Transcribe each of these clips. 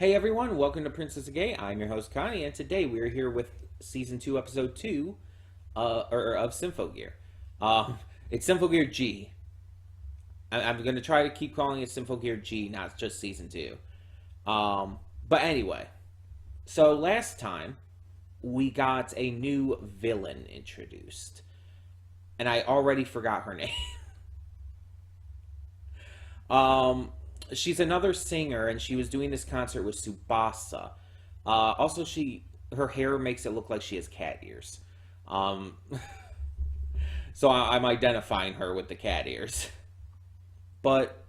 Hey everyone, welcome to Princess of Gay. I'm your host Connie, and today we are here with season 2, episode 2, of Symphogear. It's Symphogear G. I'm going to try to keep calling it Symphogear G, not just season 2. But anyway, so last time we got a new villain introduced, and I already forgot her name. She's another singer, and she was doing this concert with Subasa. Also, her hair makes it look like she has cat ears. Um, so I'm identifying her with the cat ears. But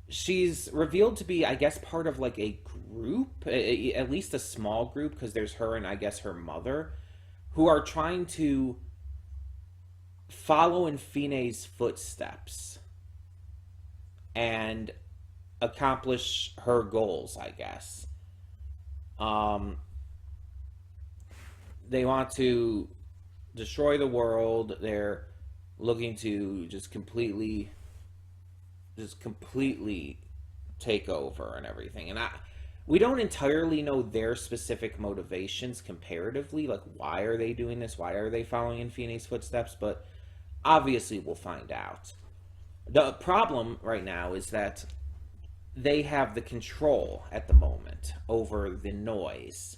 she's revealed to be, I guess, part of like a group, at least a small group, because there's her and I guess her mother, who are trying to follow in Fine's footsteps and accomplish her goals, I guess. Um, they want to destroy the world. They're looking to just completely take over and everything. And we don't entirely know their specific motivations comparatively. Like, why are they doing this? Why are they following in Fine's footsteps? But obviously, we'll find out. The problem right now is that they have the control at the moment over the noise.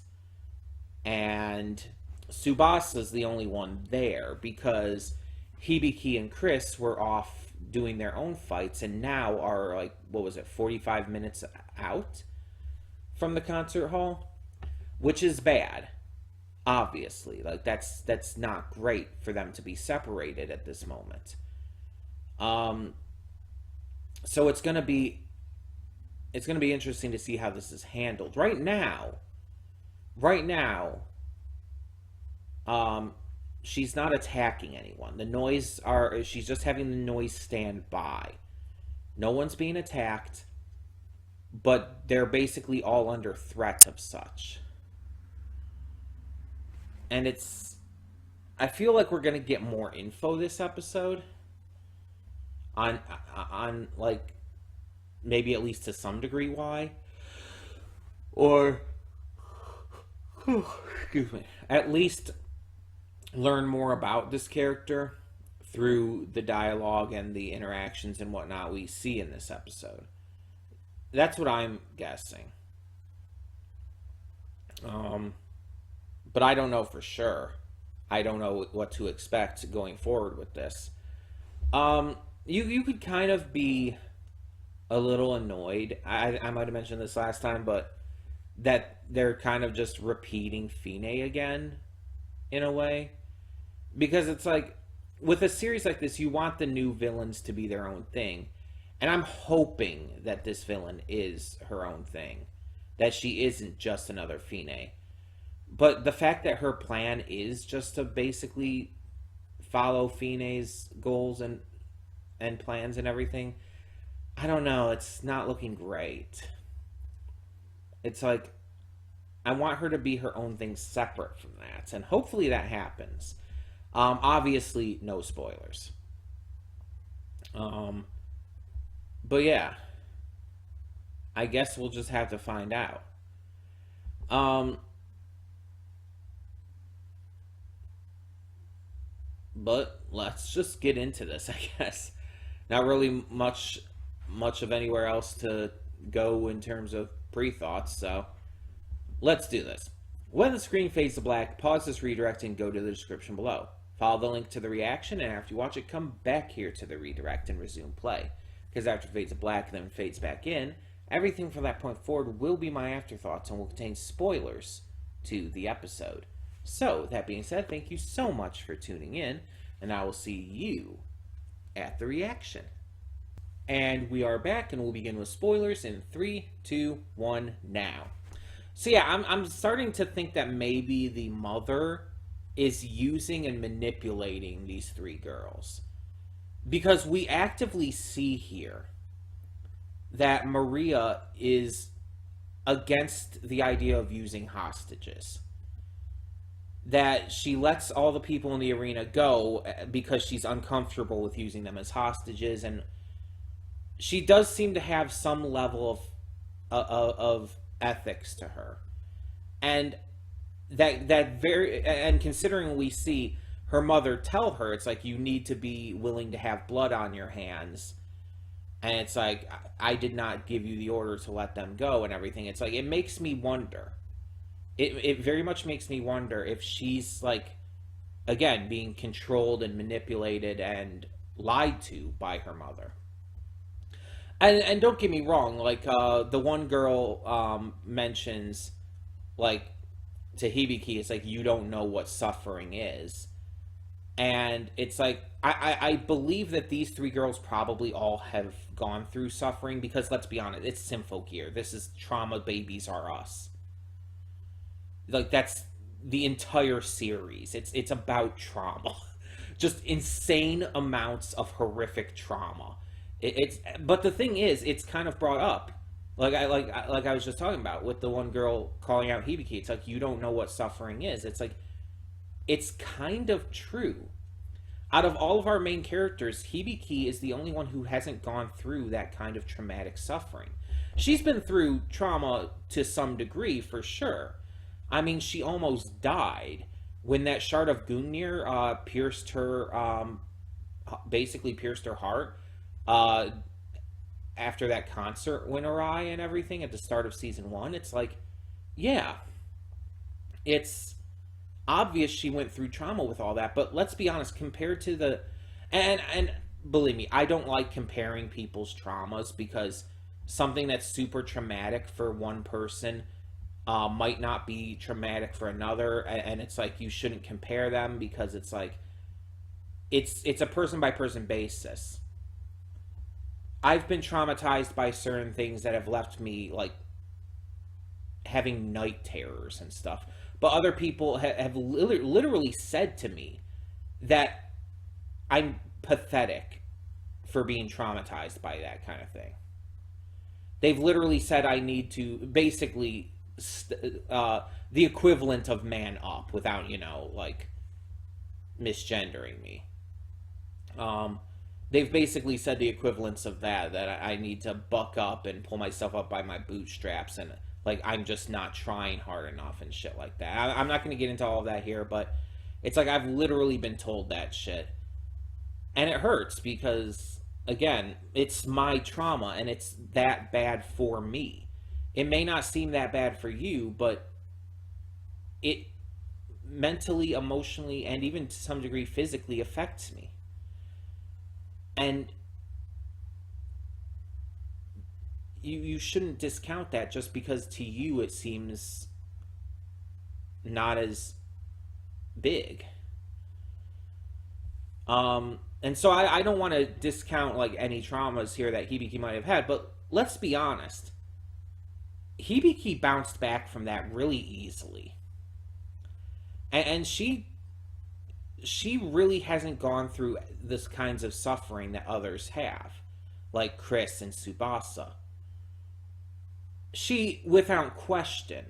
And Subasa's the only one there because Hibiki and Chris were off doing their own fights and now are like, what was it, 45 minutes out from the concert hall? Which is bad, obviously. Like, that's not great for them to be separated at this moment. So it's gonna be interesting to see how this is handled. Right now, she's not attacking anyone. She's just having the noise stand by. No one's being attacked, but they're basically all under threat of such. And I feel like we're gonna get more info this episode on like maybe at least to some degree why, or excuse me, at least learn more about this character through the dialogue and the interactions and whatnot we see in this episode. That's what I'm guessing. But I don't know for sure. I don't know what to expect going forward with this. You could kind of be a little annoyed. I might have mentioned this last time, but that they're kind of just repeating Fine again, in a way. Because it's like, with a series like this, you want the new villains to be their own thing. And I'm hoping that this villain is her own thing. That she isn't just another Fine. But the fact that her plan is just to basically follow Fine's goals and plans and everything, I don't know, it's not looking great. It's like, I want her to be her own thing separate from that, and hopefully that happens. Obviously, no spoilers. But yeah, I guess we'll just have to find out. But let's just get into this, I guess. Not really much of anywhere else to go in terms of pre-thoughts, so let's do this. When the screen fades to black, pause this redirect and go to the description below. Follow the link to the reaction, and after you watch it, come back here to the redirect and resume play. Because after it fades to black and then fades back in, everything from that point forward will be my afterthoughts and will contain spoilers to the episode. So, that being said, thank you so much for tuning in, and I will see you at the reaction. And we are back, and we'll begin with spoilers in 3, 2, 1, now. So yeah, I'm starting to think that maybe the mother is using and manipulating these three girls. Because we actively see here that Maria is against the idea of using hostages. That she lets all the people in the arena go because she's uncomfortable with using them as hostages, and she does seem to have some level of ethics to her. And considering we see her mother tell her, it's like, you need to be willing to have blood on your hands, and it's like, I did not give you the order to let them go and everything. It's like, it makes me wonder, it very much makes me wonder if she's like, again, being controlled and manipulated and lied to by her mother. And don't get me wrong, like, the one girl mentions, like, to Hibiki, it's like, you don't know what suffering is. And it's like, I believe that these three girls probably all have gone through suffering, because let's be honest, it's Symphogear. This is Trauma Babies Are Us. Like, that's the entire series. It's about trauma. Just insane amounts of horrific trauma. But the thing is, it's kind of brought up. Like I was just talking about with the one girl calling out Hibiki. It's like, you don't know what suffering is. It's like, it's kind of true. Out of all of our main characters, Hibiki is the only one who hasn't gone through that kind of traumatic suffering. She's been through trauma to some degree, for sure. I mean, she almost died when that shard of Gungnir pierced her, basically pierced her heart, after that concert went awry and everything at the start of season 1. It's like, yeah, it's obvious she went through trauma with all that, but let's be honest, compared to the, and believe me, I don't like comparing people's traumas, because something that's super traumatic for one person might not be traumatic for another, and it's like, you shouldn't compare them, because it's like, it's a person by person basis. I've been traumatized by certain things that have left me, like, having night terrors and stuff. But other people have literally said to me that I'm pathetic for being traumatized by that kind of thing. They've literally said I need to basically the equivalent of man up, without, like, misgendering me. They've basically said the equivalence of that I need to buck up and pull myself up by my bootstraps, and, like, I'm just not trying hard enough and shit like that. I'm not going to get into all of that here, but it's like, I've literally been told that shit. And it hurts, because, again, it's my trauma, and it's that bad for me. It may not seem that bad for you, but it mentally, emotionally, and even to some degree physically affects me. And you shouldn't discount that just because to you it seems not as big. And so I don't want to discount, like, any traumas here that Hibiki might have had, but let's be honest. Hibiki bounced back from that really easily. And she really hasn't gone through this kinds of suffering that others have, like Chris and Tsubasa. She, without question,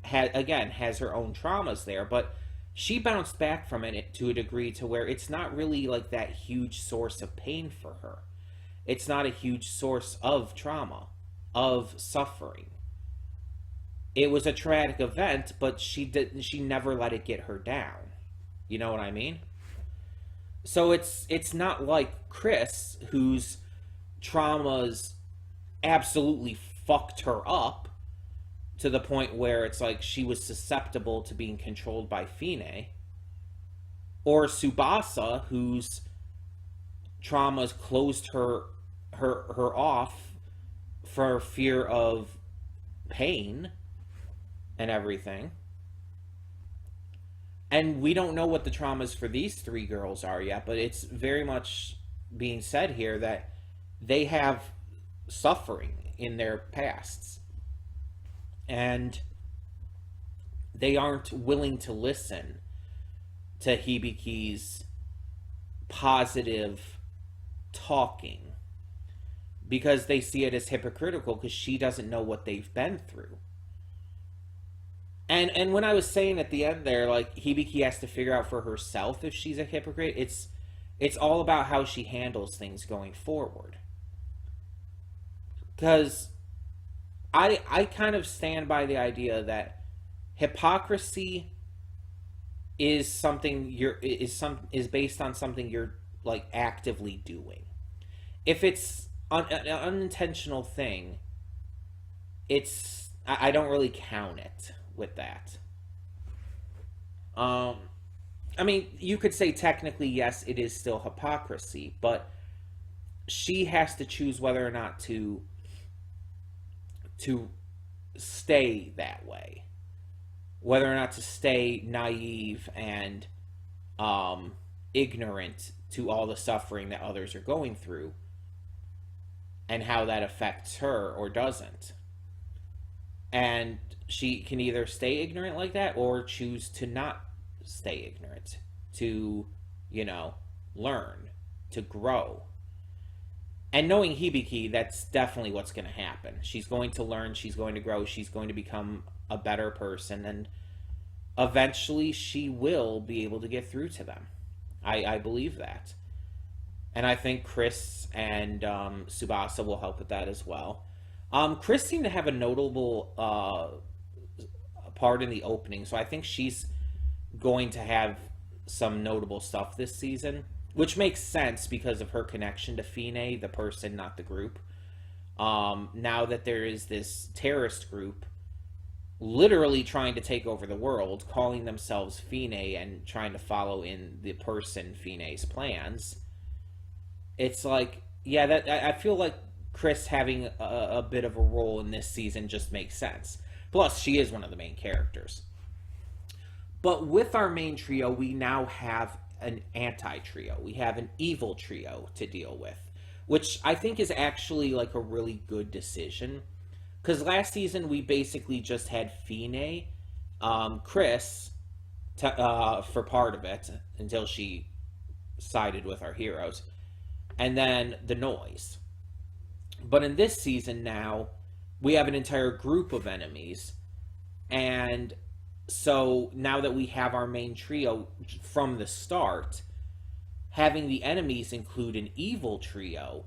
has her own traumas there, but she bounced back from it to a degree to where it's not really like that huge source of pain for her. It's not a huge source of trauma, of suffering. It was a traumatic event, but she never let it get her down. You know what I mean? So it's not like Chris, whose traumas absolutely fucked her up to the point where it's like she was susceptible to being controlled by Fine, or Tsubasa, whose traumas closed her off for fear of pain and everything. And we don't know what the traumas for these three girls are yet, but it's very much being said here that they have suffering in their pasts. And they aren't willing to listen to Hibiki's positive talking, because they see it as hypocritical, because she doesn't know what they've been through. And when I was saying at the end there, like, Hibiki has to figure out for herself if she's a hypocrite, it's all about how she handles things going forward. Because I kind of stand by the idea that hypocrisy is something is based on something you're like actively doing. If it's an unintentional thing, I don't really count it with that. Um, I mean, you could say technically yes, it is still hypocrisy, but she has to choose whether or not to stay that way, whether or not to stay naive and um, ignorant to all the suffering that others are going through and how that affects her or doesn't. And she can either stay ignorant like that or choose to not stay ignorant, to, you know, learn, to grow. And knowing Hibiki, that's definitely what's going to happen. She's going to learn, she's going to grow, she's going to become a better person, and eventually she will be able to get through to them. I believe that. And I think Chris and Tsubasa will help with that as well. Chris seemed to have a notable part in the opening, so I think she's going to have some notable stuff this season, which makes sense because of her connection to Fine, the person, not the group. Now that there is this terrorist group literally trying to take over the world, calling themselves Fine and trying to follow in the person Fine's plans, it's like, yeah, that I feel like Chris having a bit of a role in this season just makes sense. Plus, she is one of the main characters. But with our main trio, we now have an anti-trio. We have an evil trio to deal with, which I think is actually like a really good decision. Because last season we basically just had Fine, Chris, for part of it until she sided with our heroes, and then the noise. But in this season now, we have an entire group of enemies, and so now that we have our main trio from the start, having the enemies include an evil trio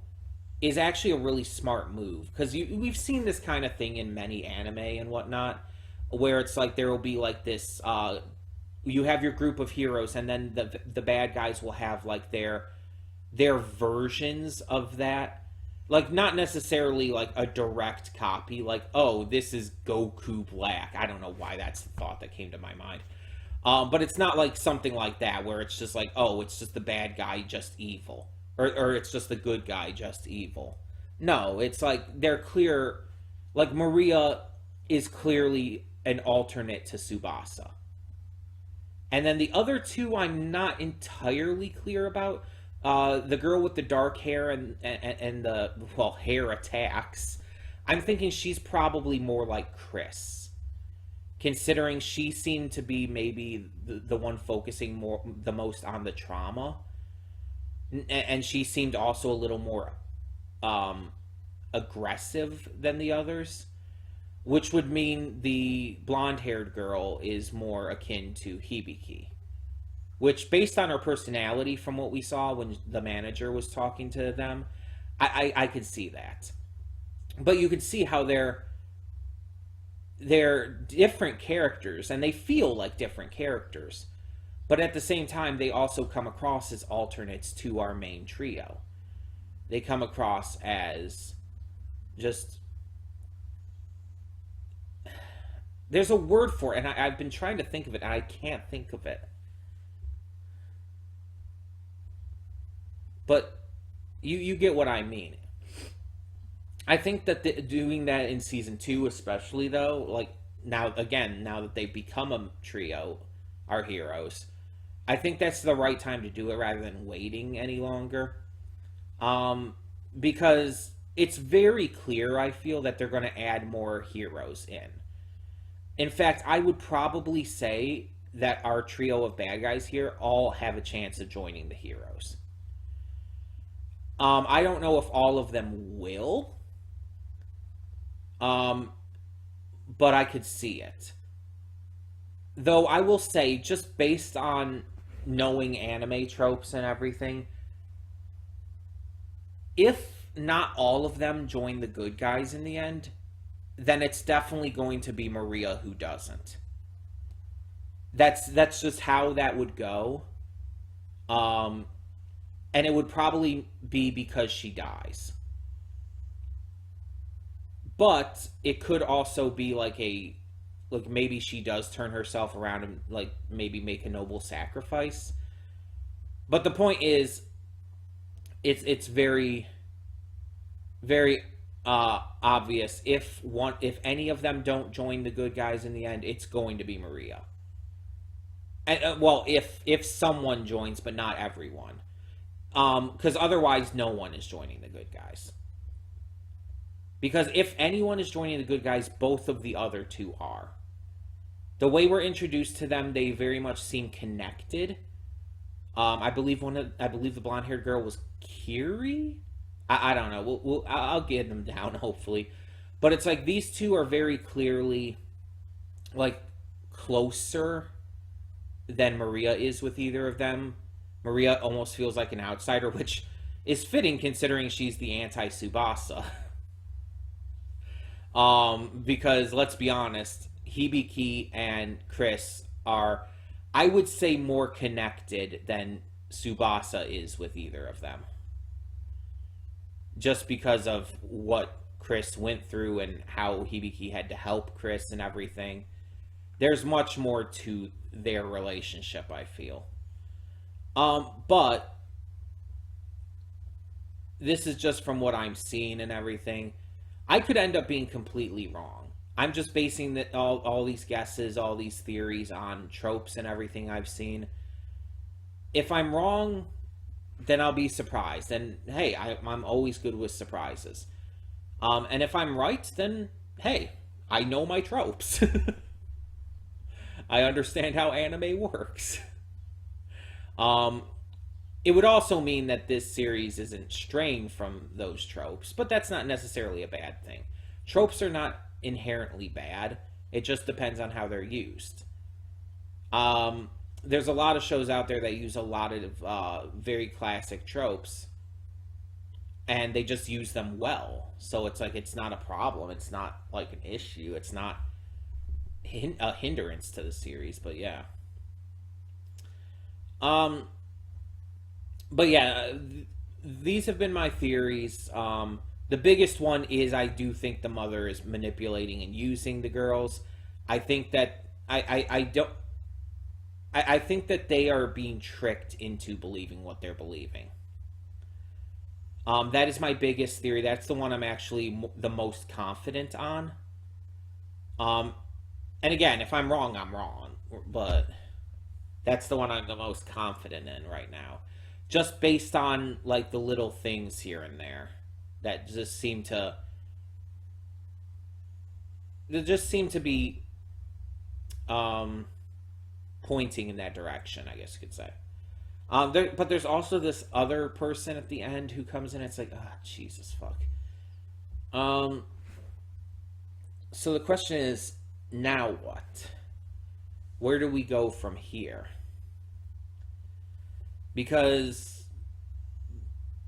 is actually a really smart move, because we've seen this kind of thing in many anime and whatnot, where it's like there will be like this you have your group of heroes, and then the bad guys will have like their versions of that, like not necessarily like a direct copy, like, oh, this is Goku Black. I don't know why that's the thought that came to my mind. But it's not like something like that where it's just like, oh, it's just the bad guy just evil, or it's just the good guy just evil. No, it's like they're clear. Like Maria is clearly an alternate to Tsubasa, and then the other two I'm not entirely clear about. The girl with the dark hair and the, well, hair attacks. I'm thinking she's probably more like Chris, considering she seemed to be maybe the one focusing the most on the trauma, and she seemed also a little more aggressive than the others, which would mean the blonde-haired girl is more akin to Hibiki. Which, based on her personality from what we saw when the manager was talking to them, I could see that. But you could see how they're different characters, and they feel like different characters. But at the same time, they also come across as alternates to our main trio. They come across as just... There's a word for it, and I've been trying to think of it, and I can't think of it. But you get what I mean. I think that doing that in season 2 especially, though, like now that they've become a trio, our heroes, I think that's the right time to do it rather than waiting any longer. Because it's very clear, I feel, that they're going to add more heroes in. In fact, I would probably say that our trio of bad guys here all have a chance of joining the heroes. I don't know if all of them will, but I could see it. Though I will say, just based on knowing anime tropes and everything, if not all of them join the good guys in the end, then it's definitely going to be Maria who doesn't. That's just how that would go. Um, and it would probably be because she dies. But it could also be like maybe she does turn herself around and like maybe make a noble sacrifice. But the point is, it's very very obvious if any of them don't join the good guys in the end, it's going to be Maria. And, well, if someone joins, but not everyone, because otherwise no one is joining the good guys. Because if anyone is joining the good guys, both of the other two are. The way we're introduced to them, they very much seem connected. I believe the blonde-haired girl was Kiri. I don't know. I'll get them down hopefully, but it's like these two are very clearly like closer than Maria is with either of them. Maria almost feels like an outsider, which is fitting considering she's the anti-Tsubasa. Because let's be honest, Hibiki and Chris are, I would say, more connected than Tsubasa is with either of them. Just because of what Chris went through and how Hibiki had to help Chris and everything. There's much more to their relationship, I feel. But this is just from what I'm seeing and everything. I could end up being completely wrong. I'm just basing all these guesses, all these theories on tropes and everything I've seen. If I'm wrong, then I'll be surprised. And hey, I'm always good with surprises. And if I'm right, then hey, I know my tropes. I understand how anime works. It would also mean that this series isn't straying from those tropes, but that's not necessarily a bad thing. Tropes are not inherently bad. It just depends on how they're used. There's a lot of shows out there that use a lot of very classic tropes, and they just use them well. So it's like it's not a problem. It's not like an issue. It's not a hindrance to the series. But yeah. But yeah, these have been my theories. The biggest one is I do think the mother is manipulating and using the girls. I think that I don't. I think that they are being tricked into believing what they're believing. That is my biggest theory. That's the one I'm actually the most confident on. And again, if I'm wrong, I'm wrong. But that's the one I'm the most confident in right now. Just based on like the little things here and there that just seem to be pointing in that direction, I guess you could say. But there's also this other person at the end who comes in. It's like, ah, oh, Jesus fuck. So the question is, now what? Where do we go from here? Because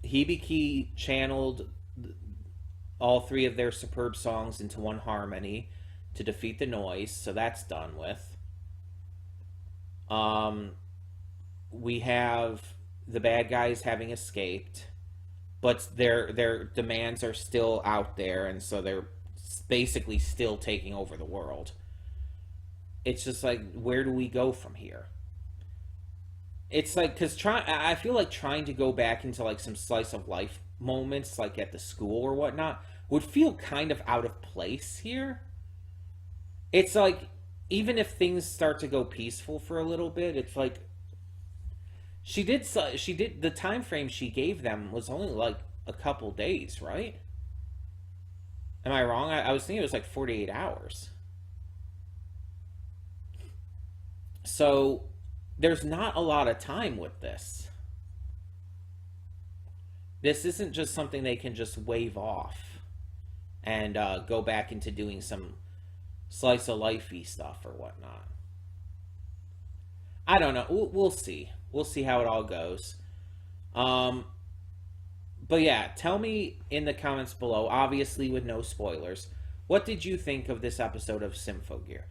Hibiki channeled all three of their superb songs into one harmony to defeat the noise, so that's done with. We have the bad guys having escaped, but their demands are still out there, and so they're basically still taking over the world. It's just like, where do we go from here? It's like, because I feel like trying to go back into like some slice of life moments, like at the school or whatnot, would feel kind of out of place here. It's like, even if things start to go peaceful for a little bit, it's like she did the time frame she gave them was only like a couple days, right? Am I wrong? I was thinking it was like 48 hours. So there's not a lot of time with this. This isn't just something they can just wave off and go back into doing some slice of lifey stuff or whatnot. I don't know. We'll see. We'll see how it all goes. But yeah, tell me in the comments below, obviously with no spoilers, What did you think of this episode of Symphogear?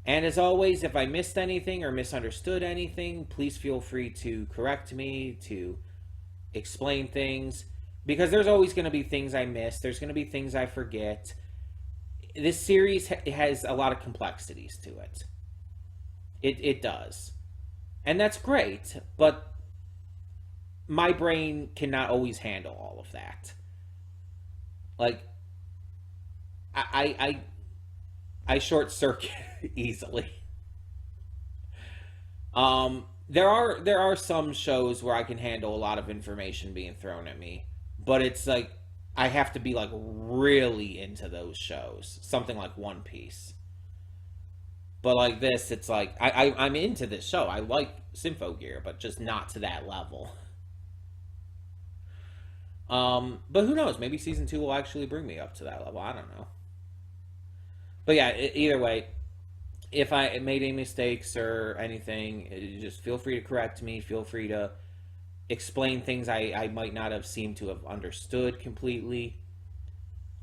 And as always, if I missed anything or misunderstood anything, please feel free to correct me, to explain things, because there's always going to be things I miss. There's going to be things I forget. This series has a lot of complexities to it. It does. And that's great, but my brain cannot always handle all of that. Like, I short circuit easily. There are some shows where I can handle a lot of information being thrown at me, but it's like I have to be like really into those shows. Something like One Piece. But like this, it's like I'm into this show. I like Symphogear, but just not to that level. But who knows? Maybe season 2 will actually bring me up to that level. I don't know. But yeah, either way, if I made any mistakes or anything, just feel free to correct me. Feel free to explain things I might not have seemed to have understood completely.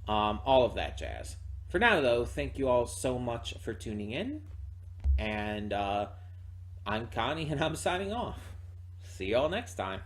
All of that jazz. For now, though, thank you all so much for tuning in. And I'm Connie, and I'm signing off. See y'all next time.